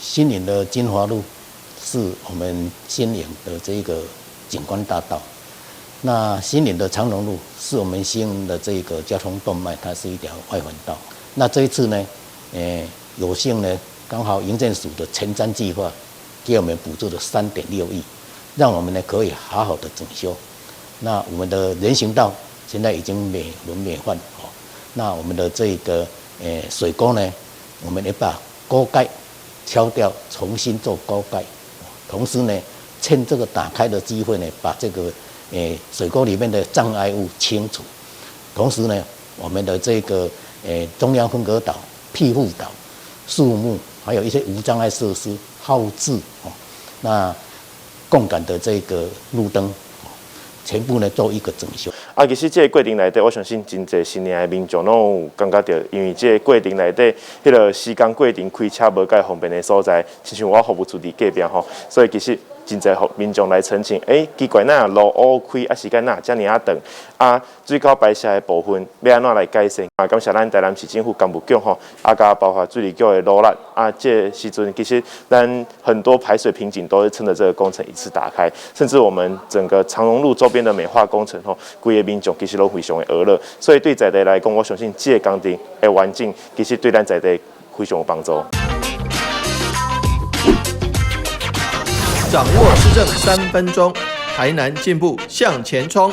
新营的金华路是我们新营的这个景观大道，那新营的长荣路是我们新营的这个交通动脉，它是一条外环道。那这一次呢，有幸呢，刚好营建署的前瞻计划给我们补助了3.6亿，让我们呢可以好好的整修。那我们的人行道现在已经美轮美奂哦。那我们的这个水沟呢，我们也把沟盖敲掉，重新做沟盖。同时呢，趁这个打开的机会呢，把这个水沟里面的障碍物清除。同时呢，我们的这个中央分隔岛、庇护岛、树木，还有一些无障碍设施、号志哦，那共感的这个路灯，全部呢做一个整修。其实这个过程内底，我相信真侪新营的民众拢有感觉到，因为这个过程内底，迄个时间过程开车无介方便的所在，亲像我服务处伫隔壁吼，所以其实真侪民众来澄清，奇怪哪路乌开时间哪遮尔长水沟排泄的部分要安怎来改善？感谢咱台南市政府干部局吼，甲包括水利局的努力这时阵其实咱很多排水瓶颈都是趁着这个工程一次打开，甚至我们整个长荣路周边的美化工程吼，规个民众其实都非常的娱乐，所以对在地来讲，我相信这个工程的完整，其实对咱在地非常有帮助。掌握市政3分钟，台南进步向前冲。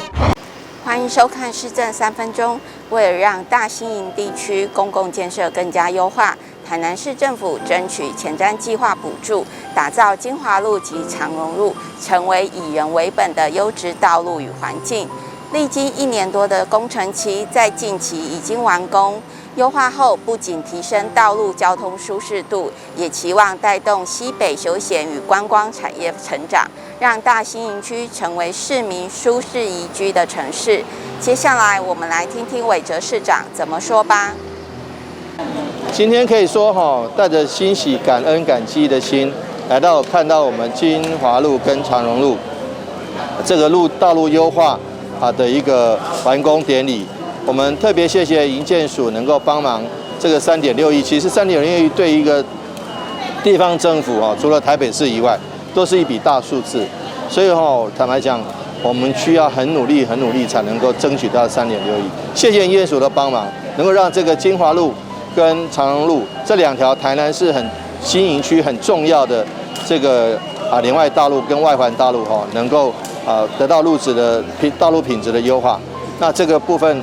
欢迎收看市政3分钟。为了让大新营地区公共建设更加优化，台南市政府争取前瞻计划补助，打造金华路及长荣路成为以人为本的优质道路与环境。历经1年多的工程期，在近期已经完工。优化后，不仅提升道路交通舒适度，也期望带动西北休闲与观光产业成长，让大新营区成为市民舒适宜居的城市。接下来，我们来听听韦哲市长怎么说吧。今天可以说带着欣喜、感恩、感激的心，来到看到我们金华路跟长荣路这个道路优化的一个完工典礼。我们特别谢谢营建署能够帮忙这个3.6亿，其实3.6亿对一个地方政府除了台北市以外，都是一笔大数字。所以坦白讲，我们需要很努力才能够争取到3.6亿。谢谢营建署的帮忙，能够让这个金华路跟长荣路这2条台南市新营区很重要的这个连外大路跟外环大路能够得到道路品质的优化。那这个部分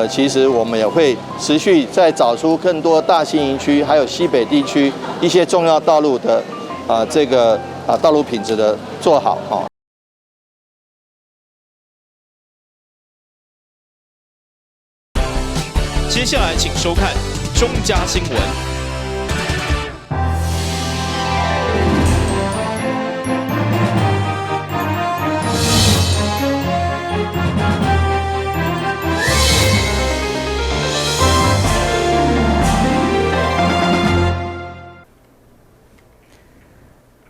其实我们也会持续再找出更多大新营区还有西北地区一些重要道路的这个道路品质的做好接下来请收看中嘉新闻。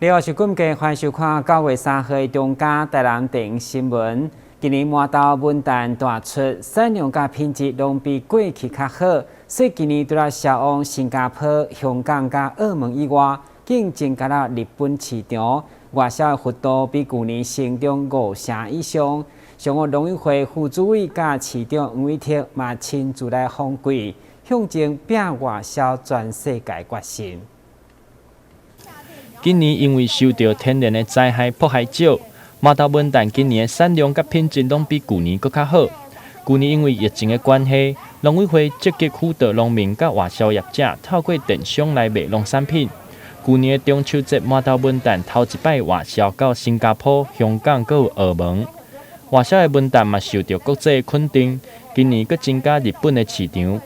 你好，是今日欢迎收看9月3号中嘉台南电影新闻。今年麻豆文旦大出，产量甲品质拢比过去较好，所以今年除了销往新加坡、香港甲澳门以外，竟增加了日本市场，外销的幅度比去年成长5成以上。上午农委会副主委甲市长黄伟哲嘛亲自来访贵，向前拼外销全世界决心。今年因为受到天然的灾害迫害少，麻豆文旦今年的产量甲品质拢比去年搁较好。去年因为疫情的关系，农委会积极辅导农民甲外销业者透过电商来卖农产品。去年的中秋节，麻豆文旦头一摆外销到新加坡、香港搁有澳门。外销的文旦嘛受到国际的肯定，今年搁增加日本的市场，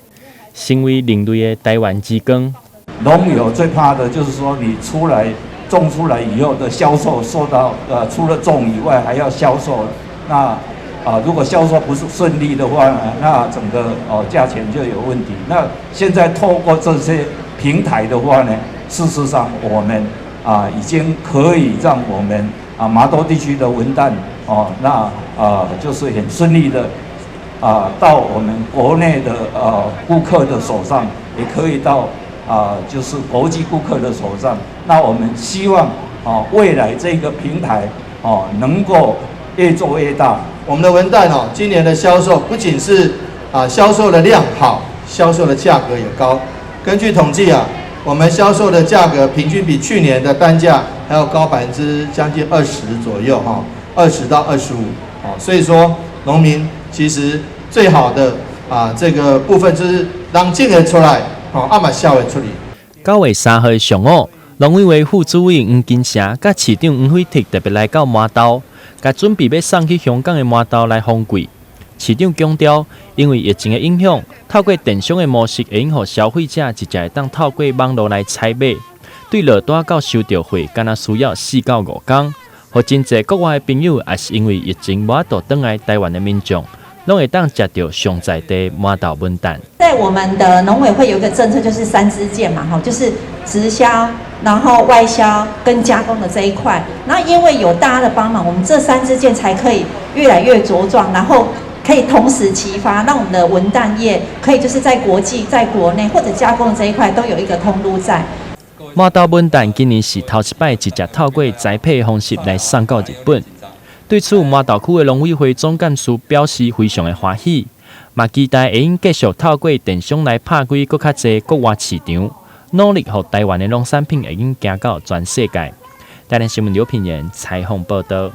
成为另类的台湾之光。农友最怕的就是说，你种出来以后的销售受到除了种以外还要销售，那如果销售不是顺利的话呢，那整个价钱就有问题。那现在透过这些平台的话呢，事实上我们已经可以让我们麻豆地区的文旦就是很顺利的到我们国内的顾客的手上，也可以到就是国际顾客的手上。那我们希望未来这个平台能够越做越大。我们的文旦今年的销售不仅是销售的量好，销售的价格也高。根据统计我们销售的价格平均比去年的单价还要高将近20%左右，20到25所以说农民其实最好的这个部分就是让进得出来，嘛销得出去。9月3號上午，農委會副主委黃金城甲市長黃惠鐵特別來到麻豆，甲準備要送去香港的麻豆來訪櫃。市長強調，因為疫情的影響，透過電商的模式會引予消費者直接會當透過網絡來採買，對落單到收到貨，敢若需要4到5天。和真濟國外的朋友，也是因為疫情無法度返來台灣的民眾，都會當食到上在地麻豆文旦。在我們的農委會有一個政策，就是3支箭嘛，就是直銷，然後外銷跟加工的這一塊。那因為有大家的幫忙，我們這3支箭才可以越來越茁壯，然後可以同時齊發，讓我們的文旦業可以就是在國際、在國內或者加工的這一塊都有一個通路在。麻豆文旦今年是頭一擺直接透過栽培的方式來送到日本。對此，麻豆區的農委會總幹事表示非常的歡喜，嘛期待會用繼續透過電商來拍開更較濟國外市場，努力讓台灣的農產品會用行到全世界。台南新聞劉品言採訪報道。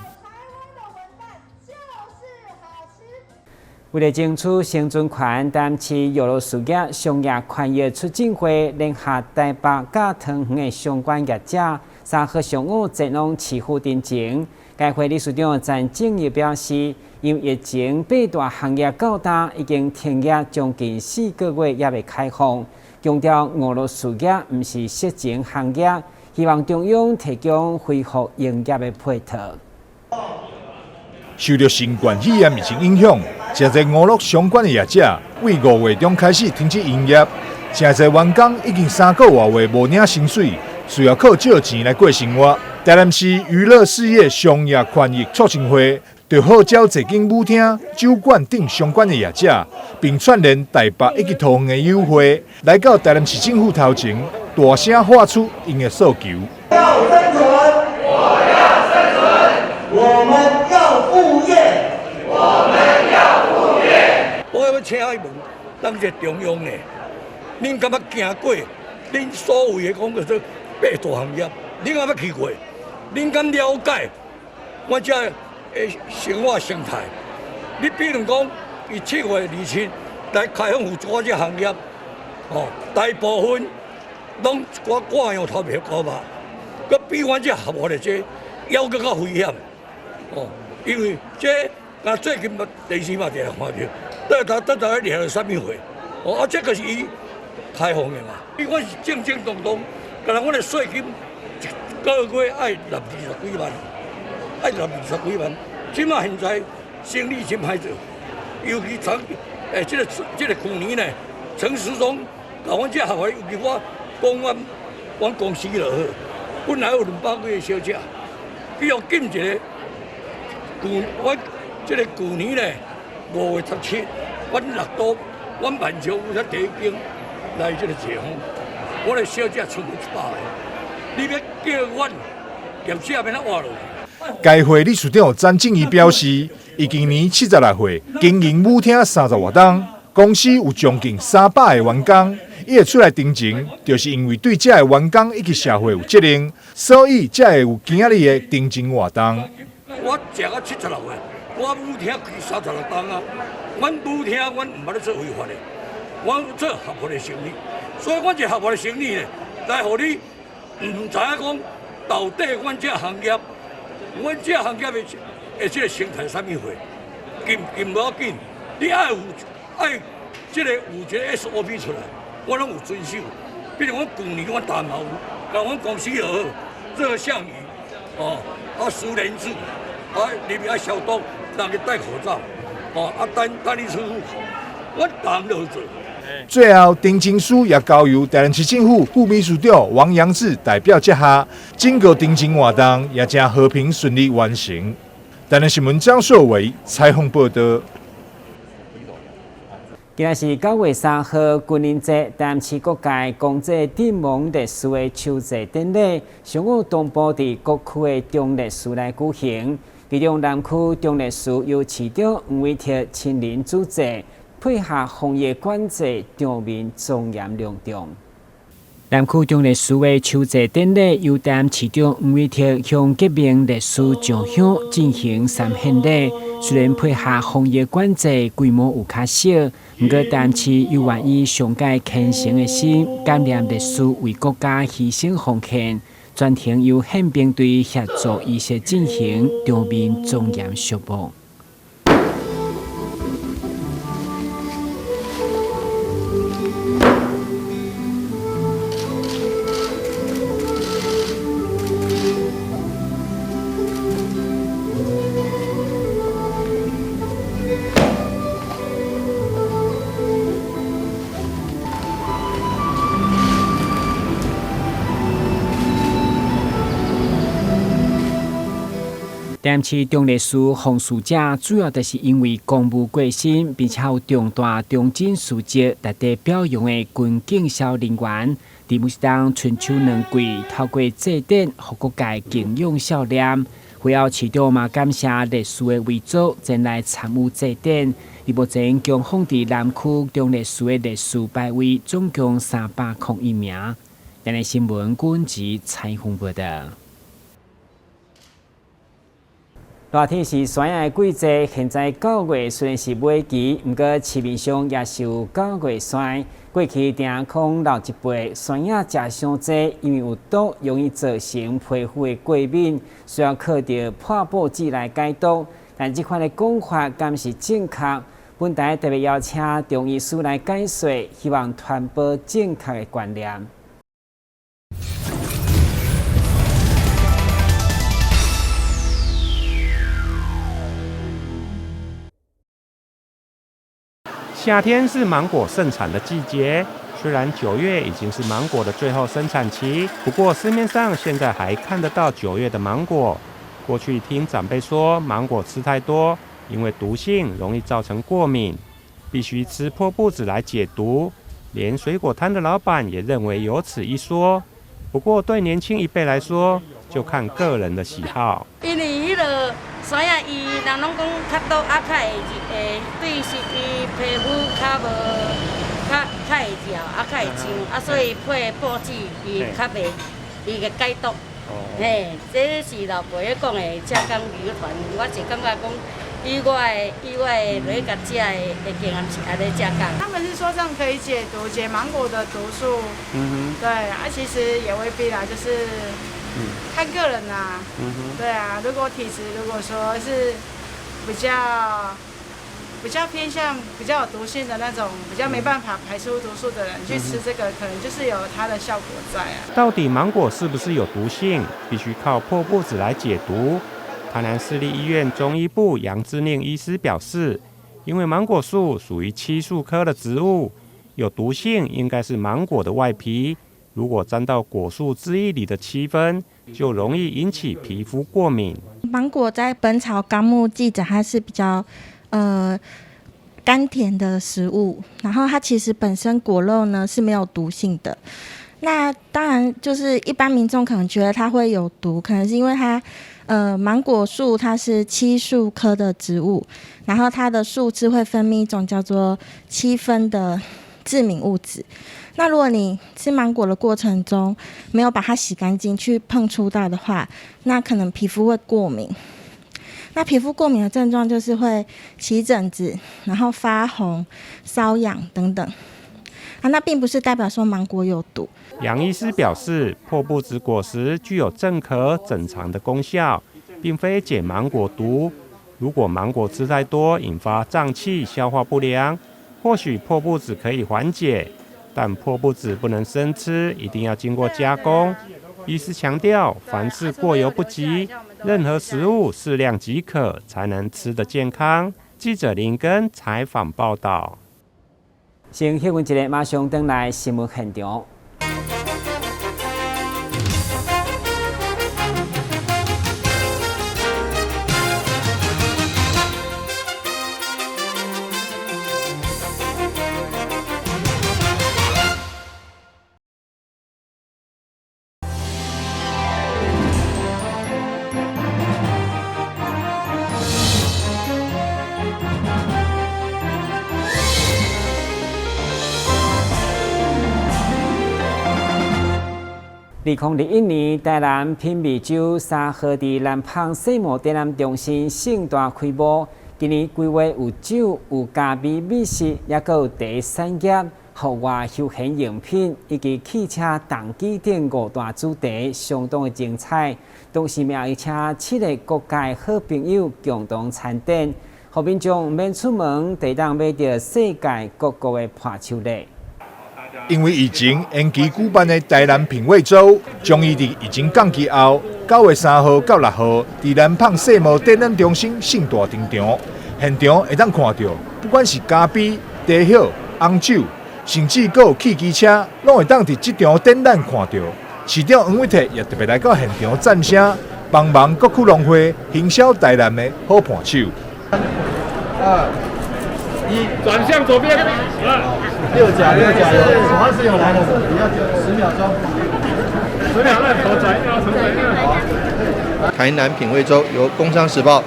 為了爭取生存權，擔市俄羅斯業商業權益促進會聯合台北甲桃園的相關業者，3號上午接農起付定情。該會理事長詹正義表示，因疫情8大行業較大，已經停業將近4個月，也未開放。強調俄羅斯業不是色情行業，希望中央提供恢復營業的配套。受到新冠肺炎疫情影響，真濟娛樂相關的業者為5月中開始停止營業，真濟員工已經3個月無領薪水，需要靠借錢來過生活。台南市娛樂事業商業權益促進會就號召財經舞廳、酒館等相關的業者，並串聯台北以及桃園的友會，來到台南市政府頭前，大聲發出因的訴求。要生存，我要生存，我們要副業，我們要副業。我要請伊問，咱是中央的，恁敢要行過？恁所謂的講叫做8大行業，恁敢要去過？恁敢了解我這的生活生態？你比如講，伊7月27來開放有我這行業，大部分攏掛樣頭皮高吧，佮比阮這合法的這要更較危險，因為這最近電視嘛電視看到，大家聊啥物貨，這個是伊開放的嘛，因為我是正正當當，但係我哋稅金一個月愛納20幾萬，愛納20幾萬，即嘛現在生意真歹做，尤其這個去年呢，陳時中甲阮這合法，尤其我講阮公司就好，本來有200個小姐，比較緊一個，我這個去年呢5月17，阮6都，阮萬州有才第一間來這個解封，我的小姐出去100個，你要叫阮業者要哪活落去？該會理事長詹正義表示，伊今年76歲，經營舞廳30多年，公司有將近300個員工。伊會出來定情，就是因為對這個員工以及社會有責任，所以才會有今日的定情活動。我食到76歲，我舞廳開36檔啊，阮舞廳阮唔捌咧做違法的，阮做合法的生意，所以阮這合法的生意呢，來互你唔知影講到底阮這行業，阮這行業的這個生態啥物貨，緊無要緊，你愛這個有一個 SOP 出來。我拢有遵守，比如我去年我大毛，甲阮公司就好，熱項羽，10連制，裡面消毒，人去戴口罩，等你出戶，我當然做。最後，定情書也交由台南市政府副秘書長王陽志代表接下，整個定情活動也將和平順利完成。台南新聞張碩偉採訪報道。今日是9月3號，軍人節，台南市各界公祭陣亡烈士的抽祭典禮，上午東部伫各區的中烈士來舉行。其中南區中烈士由市長吳偉鐵親臨主祭，配合防疫管制，場面莊嚴隆重。南區中烈士的抽祭典禮由台南市長吳偉鐵向革命烈士上香進行三獻禮。雖然配合防疫管制，規模有較小，不過台南市又願意上介虔誠的心，感念烈士為國家犧牲奉獻。全程由憲兵隊協助儀式進行，場面莊嚴肅穆。台南市中烈士奉祀者主要就是因为公务过身，并且有重大忠贞事迹值得表扬的军警消人员，伫每当春秋两季，透过祭典，互各界敬仰孝念。会后市长嘛感谢烈士的遗族前来参与祭典，而目前共放伫南区中烈士的烈士牌位总共301名。今日新闻军事采访报道。热天是山野的季节，现在9月虽然是尾期，不过市面上也是有9月山。过去定空老一辈山野食伤济，因为有毒，容易造成皮肤的过敏，需要靠着破布剂来解毒。但这款的讲法敢是正确？本台特别邀请中医师来解说，希望传播正确的观念。夏天是芒果盛产的季节，虽然9月已经是芒果的最后生产期，不过市面上现在还看得到9月的芒果。过去听长辈说，芒果吃太多，因为毒性容易造成过敏，必须吃破布子来解毒。连水果摊的老板也认为有此一说。不过对年轻一辈来说，就看个人的喜好。因为迄个山野伊人拢讲较毒啊，较会对是伊皮肤较会痒啊，较会痒啊，所以配布剂伊较袂伊个解毒。嘿，这是老爸咧讲的浙江旅游团，我是感觉讲。以外来甲食的经验是安尼食讲。他们是说这样可以解毒，解芒果的毒素。对啊，其实也未必啦，就是看个人啦。对啊，如果体质如果说是比较偏向比较有毒性的那种，比较没办法排出毒素的人，去吃这个可能就是有它的效果在啊。到底芒果是不是有毒性，必须靠破布子来解毒。台南市立医院中医部杨之令医师表示，因为芒果树属于漆树科的植物，有毒性应该是芒果的外皮，如果沾到果树汁液里的漆分，就容易引起皮肤过敏。芒果在《本草纲目》记载，它是比较甘甜的食物，然后它其实本身果肉呢是没有毒性的。那当然就是一般民众可能觉得它会有毒，可能是因为它芒果树它是漆树科的植物，然后它的树枝会分泌一种叫做漆酚的致敏物质。那如果你吃芒果的过程中没有把它洗干净去碰触到的话，那可能皮肤会过敏。那皮肤过敏的症状就是会起疹子，然后发红、瘙痒等等。那并不是代表说芒果有毒。杨医师表示，破布子果实具有镇咳整肠的功效，并非解芒果毒。如果芒果吃太多，引发胀气、消化不良，或许破布子可以缓解，但破布子不能生吃，一定要经过加工。医师强调，凡事过犹不及，任何食物适量即可，才能吃得健康。记者林根采访报道。先休息一下，马上回来新闻现场。2021年，台南品美酒3号伫南芳世贸展览中心盛大开幕。今年规划有酒、有咖啡美食，也佫有茶产业、户外休闲用品以及汽车动机等5大主题，相当的精彩。同时，也邀请7个各界好朋友共同参展，互民众免出门，就当买到世界各国的伴手礼。因为疫情延期举办的台南品味周，将于伫疫情降期后9月3号到6號，伫南芳世贸展览中心盛大登場。現場會當看到，不管是咖啡、茶葉、紅酒，甚至閣有汽機車，攏會當伫這場展覽看到。市長黃偉哲也特別來到現場讚聲，幫忙各區農會行銷台南的好伴手。2、1，轉向左邊。6甲油，手上是有來的，你要10秒鐘。10秒內頭轉要成為台南品味周由工商時報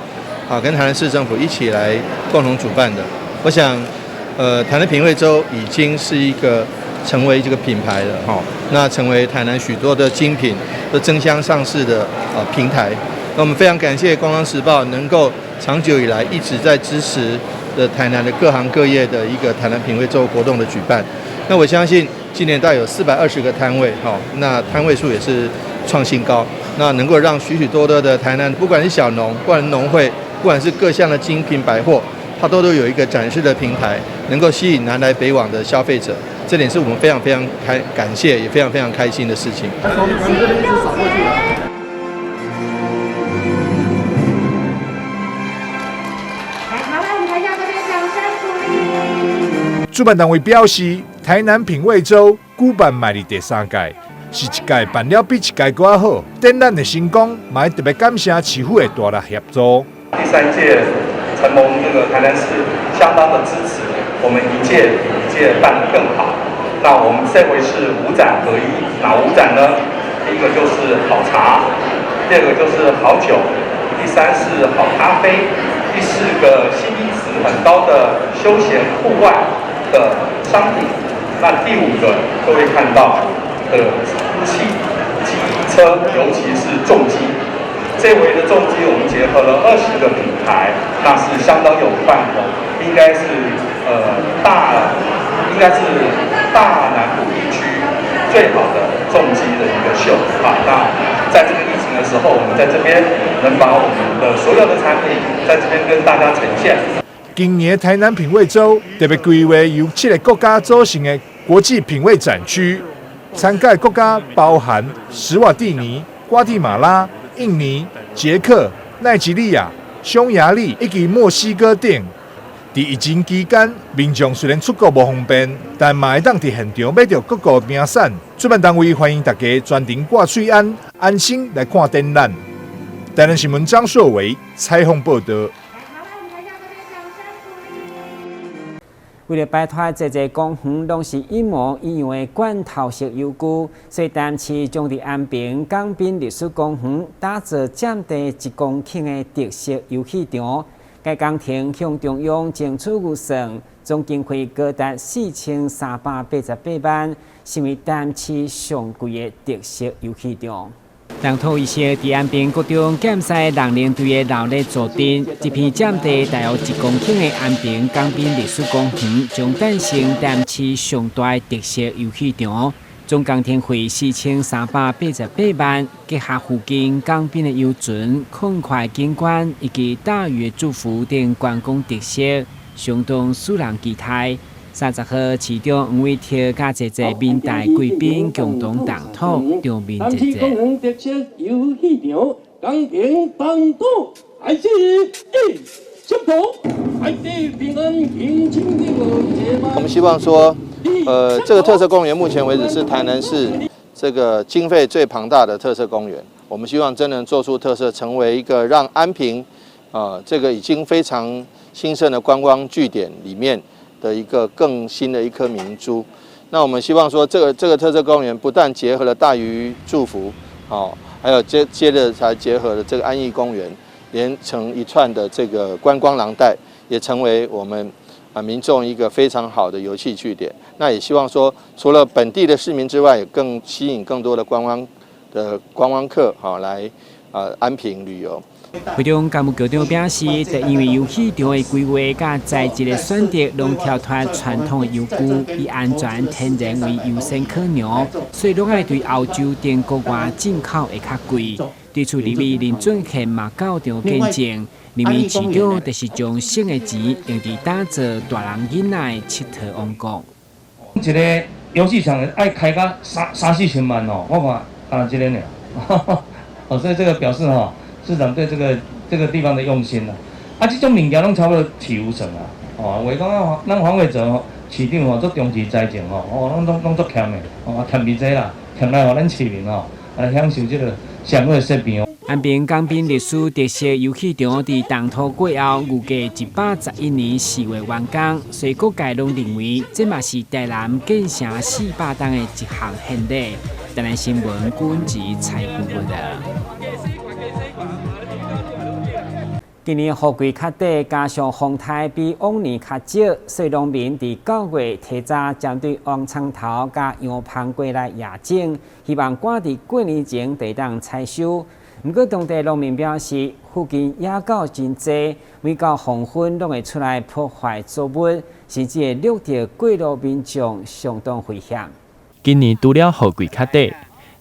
跟台南市政府一起來共同主辦的。我想，台南品味周已經是一個成為這個品牌了哈，那成為台南許多的精品都爭相上市的平台。那我們非常感謝工商時報能夠長久以來一直在支持的台南的各行各業的一個台南品味周活動的舉辦。那我相信今年大概有420個攤位，那攤位數也是創新高，那能夠讓許許多多的台南，不管是小農，不管是農會，不管是各項的精品百貨，它都有一個展示的平台，能夠吸引南來北往的消費者。這點是我們非常非常感謝，也非常非常開心的事情。主辦單位表示，台南品味周舉辦邁入第3屆，是一屆辦了比一屆更好。展覽的成功，嘛特別感謝市府的大力協助。第3屆承蒙這個台南市相當的支持，我們一屆比一屆辦得更好。那我們這回是5展合一，哪5展呢？第一個就是好茶，第2個就是好酒，第3是好咖啡，第4個CP值很高的休閒戶外的商品，那第5個各位看到的呼氣機車，尤其是重機。這回的重機我們結合了20個品牌，那是相當有範的，應該是大南部地區最好的重機的一個秀啊。那在這個疫情的時候，我們在這邊能把我們的所有的產品在這邊跟大家呈現。今年台南品味周特別規劃由7個國家組成的國際品味展區，參加國家包含史瓦蒂尼、瓜地馬拉、印尼、捷克、奈及利亞、匈牙利以及墨西哥等。在疫情期間，民眾雖然出國無方便，但嘛會當在現場買到各國名產。主辦單位歡迎大家專程掛水安心來看展覽。台南新聞張碩偉採訪報道。為了擺脫這個公園攏是一模一樣的罐頭式遊具，所以台南市將在安平港濱歷史公園打造佔地1公頃的特色遊戲場。該工程向中央爭取預算，總經費高達4388萬，成為台南市上貴的特色遊戲場。人頭一些在安平國中檢賽人領隊的勞力坐鎮，這片佔地大約1公頃的安平港濱歷史公園，將誕生台南市上大的特色遊戲場。總工程費4388萬，結合附近港邊的遊船、空快景觀以及大嶼祝福等觀光特色，相當使人期待。30號市長黃偉哲甲一個民代貴賓共同談討，場面熱烈。公園特色遊戲場，港平東都開始出頭，開始平安平靜的節目。我們希望說，這個特色公園目前為止是台南市這個經費最龐大的特色公園。我們希望真能做出特色，成為一個讓安平這個已經非常興盛的觀光據點裡面的一個更新的一顆明珠。那我們希望說，這個特色公園不但結合了大嶼祝福，還有接着才結合了這個安逸公園，連成一串的這個觀光廊帶，也成為我們民眾一個非常好的遊憩據點。那也希望說，除了本地的市民之外，也更吸引更多的觀光的观光客来安平旅游。会中干部局长表示，就因为游戏场的规划甲在地的选择拢跳脱传统的游具，以安全天然为优先考量，所以拢爱对欧洲等国外进口会较贵。对此，立委林俊宪嘛教场见证，认为市长就是将省的钱用伫打造大人囡仔的佚佗王国。一个游戏场爱开个三四千万哦，我看干这个呢，所以这个表示市长对这个地方的用心啦。这种物件拢差不多起无成啊，话讲咱黄伟哲市长足重视财政拢足欠的，欠比这啦，欠来咱市民来享受这个上好的设备。安平港滨历史特色游戏场伫动土过后，预计111年4月完工，所以各界拢认为这嘛是台南建成400档的一项献礼。台南新闻军及采访报道。今年雨季较短，加上风台比往年较少，所以农民伫9月提早针对黄葱头甲洋芳过来野种，希望赶伫过年前得当采收。不过，当地农民表示，附近野狗真多，每到黄昏拢会出来破坏作物，甚至会掠到过路民众，相当危险。今年除了雨季较短，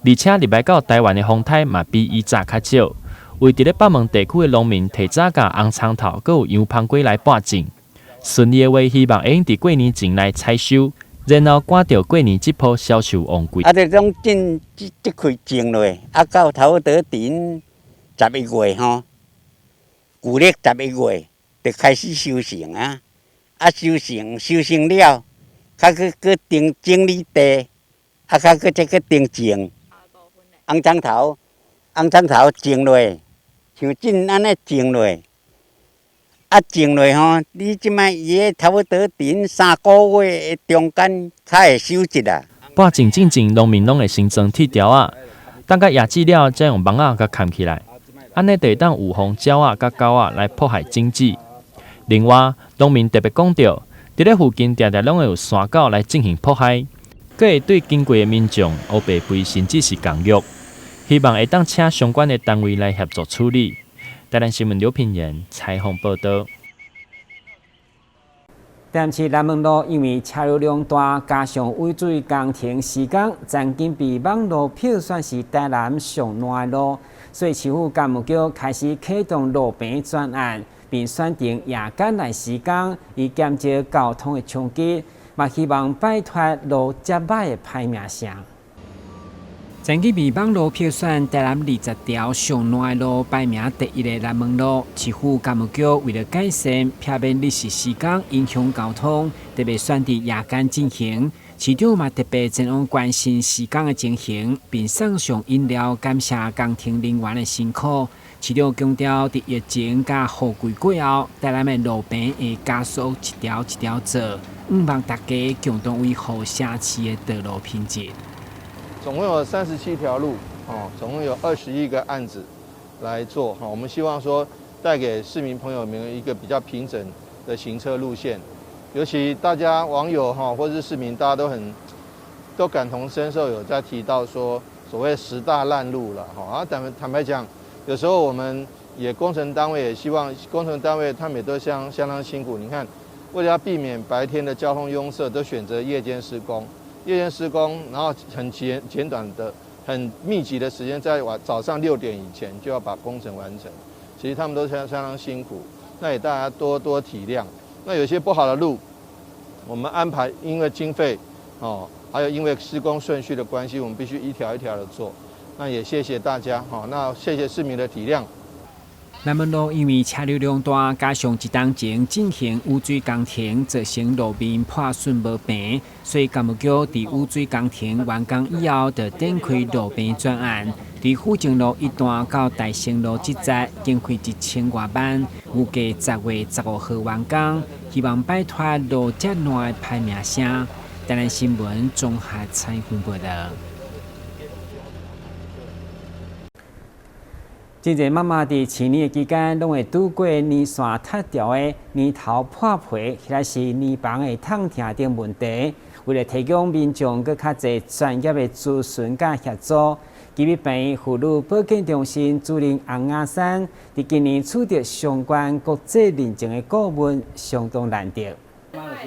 而且入来到台湾的风台嘛比以前较少。为伫咧北门地区的农民提早甲红葱头，佮有洋芳粿来播种，顺利的话，希望会用伫过年前来采收，然后赶到过年这波销售旺季。这种种即开种落，到差不多顶11月旧历11月就开始收成啊。收成了，较去整理地，较去再去顶种。红葱头种落。像真安尼种落，种落你即摆伊差不多顶3个月的中间才会收一啦。播种进前，农民拢会先装铁条啊，等甲野籽了，再用网仔甲砍起来，安尼就会当有防鸟仔甲狗仔来迫害种子。另外，农民特别讲到，伫咧附近常常拢会有山狗来进行迫害，佮会对经过的民众乌白吠甚至是降辱。希望会当请相关的单位来协助处理。台南新闻刘品言采访报道。但是南门路因为车流量大，加上尾水工程时间，曾经被网络票选是台南上烂的路，所以市府干务局开始启动路平专案，并选定夜间来施工，以减少交通的冲击，嘛希望摆脱路接歹的歹名声。曾经被网络票选台南20条上烂的路排名第1的南门路，市府干务局为了改善避免日时施工影响交通，特别选伫夜间进行。市长嘛特别前往关心施工的情形，并送上饮料感谢工程人员的辛苦。市长强调，伫疫情甲雨季过后，台南的路平会加速一条一条做，希望大家共同维护城市的道路品质。总共有37条路，总共有21个案子来做，我们希望说带给市民朋友们一个比较平整的行车路线，尤其大家网友或者是市民，大家都感同身受，有在提到说所谓10大烂路了，坦白讲，有时候我们也工程单位也希望工程单位他们也都相当辛苦，你看为了要避免白天的交通拥塞，都选择夜间施工。然后很简短的、很密集的时间，在早上6点以前就要把工程完成。其实他们都相当辛苦，那也大家多体谅。那有些不好的路，我们安排因为经费还有因为施工顺序的关系，我们必须一条一条的做。那也谢谢大家那谢谢市民的体谅。南门路因为车流量大，加上一冬前进行污水工程，造成路面破损无平，所以干务局伫污水工程完工以后，就展开路平专案。伫府前路一段到大成路这节，经费1000多万，预计10月15号完工，希望摆脱路接烂的歹名声。台南新闻综合采访报道。真侪妈妈伫饲年的期间，拢会拄过年线塌掉的、年头破皮，或者是年房的痛痛等问题。为了提供民众更较侪专业的咨询甲协助，基密病妇女保健中心主任洪雅珊，伫今年取得相关国际认证的顾问，相当难得。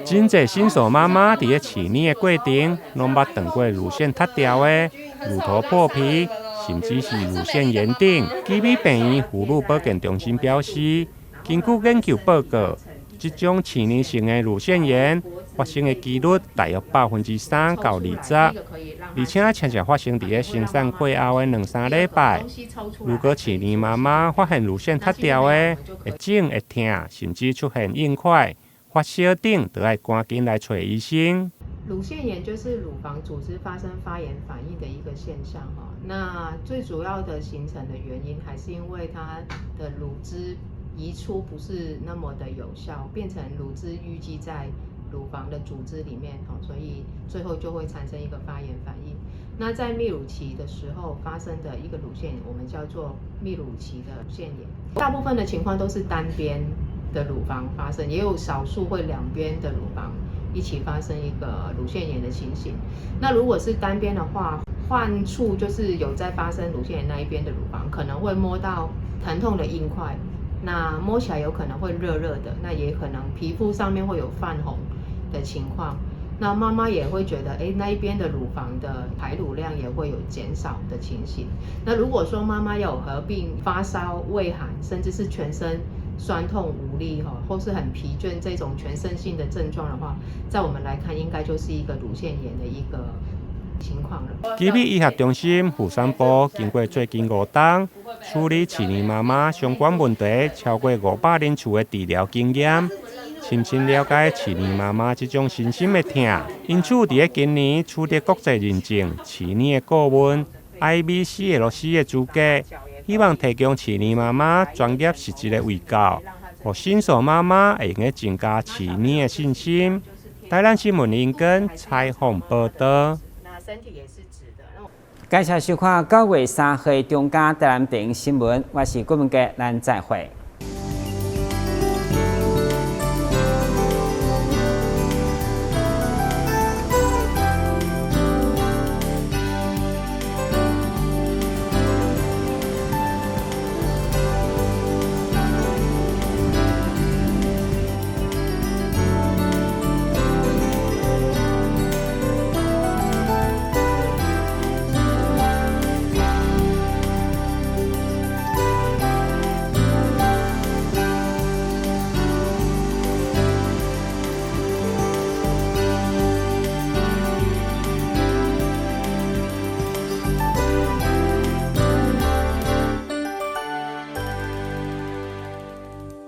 真侪新手妈妈伫咧饲奶的过程，拢捌断过乳腺塌掉的、乳头破皮，甚至是乳腺炎等。基密病院妇女保健中心表示，根据研究报告，这种饲奶性的乳腺炎发生的几率大约3%到20%，而且常常发生伫咧生产过后的2-3礼拜。如果饲奶妈妈发现乳腺塌掉的，会肿会痛，甚至出现硬块、发烧等，就要赶紧来找医生。乳腺炎就是乳房组织发生发炎反应的一个现象哈。那最主要的形成的原因，还是因为它的乳汁移出不是那么的有效，变成乳汁淤积在乳房的组织里面，所以最后就会产生一个发炎反应。那在泌乳期的时候发生的一个乳腺炎，我们叫做泌乳期的乳腺炎。大部分的情况都是单边的乳房发生，也有少数会两边的乳房一起发生一个乳腺炎的情形。那如果是单边的话，患处就是有在发生乳腺炎那一边的乳房，可能会摸到疼痛的硬块，那摸起来有可能会热热的，那也可能皮肤上面会有泛红的情况。那妈妈也会觉得，那一边的乳房的排乳量也会有减少的情形。那如果说妈妈有合并发烧、畏寒，甚至是全身酸痛无力或是很疲倦这种全身性的症状的话，在我们来看，应该就是一个乳腺炎的一个情况了。基密医学中心妇产部经过最近5冬处理饲奶妈妈相关问题超过500人次的治疗经验，深深了解饲奶妈妈这种身心的痛，因此伫今年取得国际认证饲奶的顾问 IBCLC 的资格，希望提供饲奶妈妈专业实质的卫教，让新手妈妈会用增加饲奶的信心。台南新闻引根采访报道。感谢收看9月3日中嘉台南电影新闻，我是郭文杰，咱再会。